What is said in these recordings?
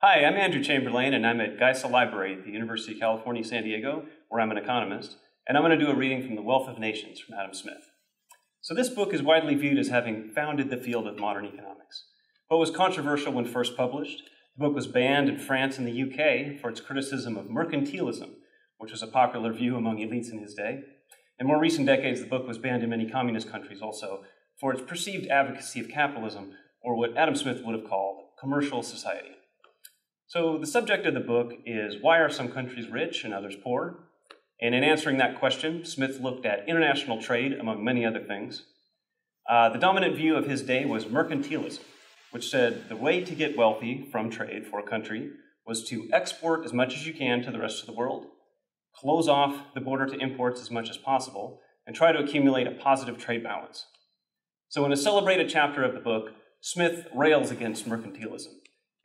Hi, I'm Andrew Chamberlain, and I'm at Geisel Library at the University of California, San Diego, where I'm an economist, and I'm going to do a reading from The Wealth of Nations from Adam Smith. So this book is widely viewed as having founded the field of modern economics. But was controversial when first published. The book was banned in France and the UK for its criticism of mercantilism, which was a popular view among elites in his day. In more recent decades, the book was banned in many communist countries also for its perceived advocacy of capitalism, or what Adam Smith would have called commercial society. So the subject of the book is, why are some countries rich and others poor? And in answering that question, Smith looked at international trade, among many other things. The dominant view of his day was mercantilism, which said the way to get wealthy from trade for a country was to export as much as you can to the rest of the world, close off the border to imports as much as possible, and try to accumulate a positive trade balance. So in a celebrated chapter of the book, Smith rails against mercantilism.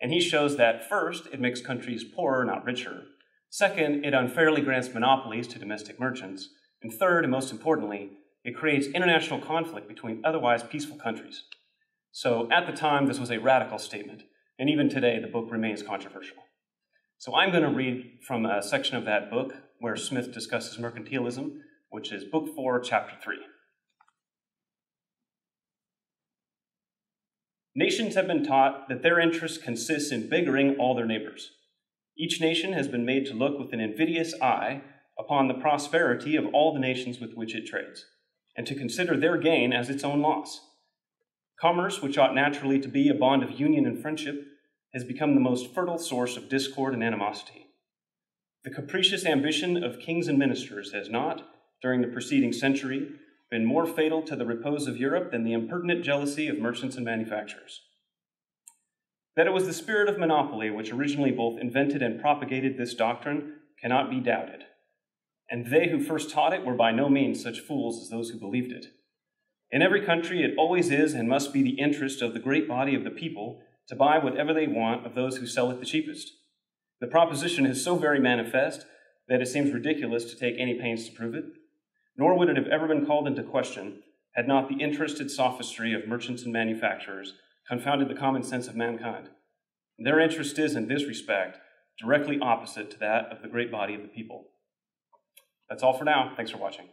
And he shows that, first, it makes countries poorer, not richer. Second, it unfairly grants monopolies to domestic merchants. And third, and most importantly, it creates international conflict between otherwise peaceful countries. So at the time, this was a radical statement. And even today, the book remains controversial. So I'm going to read from a section of that book where Smith discusses mercantilism, which is Book 4, Chapter 3. Nations have been taught that their interest consists in beggaring all their neighbors. Each nation has been made to look with an invidious eye upon the prosperity of all the nations with which it trades, and to consider their gain as its own loss. Commerce, which ought naturally to be a bond of union and friendship, has become the most fertile source of discord and animosity. The capricious ambition of kings and ministers has not, during the preceding century, been more fatal to the repose of Europe than the impertinent jealousy of merchants and manufacturers. That it was the spirit of monopoly which originally both invented and propagated this doctrine cannot be doubted, and they who first taught it were by no means such fools as those who believed it. In every country it always is and must be the interest of the great body of the people to buy whatever they want of those who sell it the cheapest. The proposition is so very manifest that it seems ridiculous to take any pains to prove it. Nor would it have ever been called into question had not the interested sophistry of merchants and manufacturers confounded the common sense of mankind. Their interest is, in this respect, directly opposite to that of the great body of the people. That's all for now. Thanks for watching.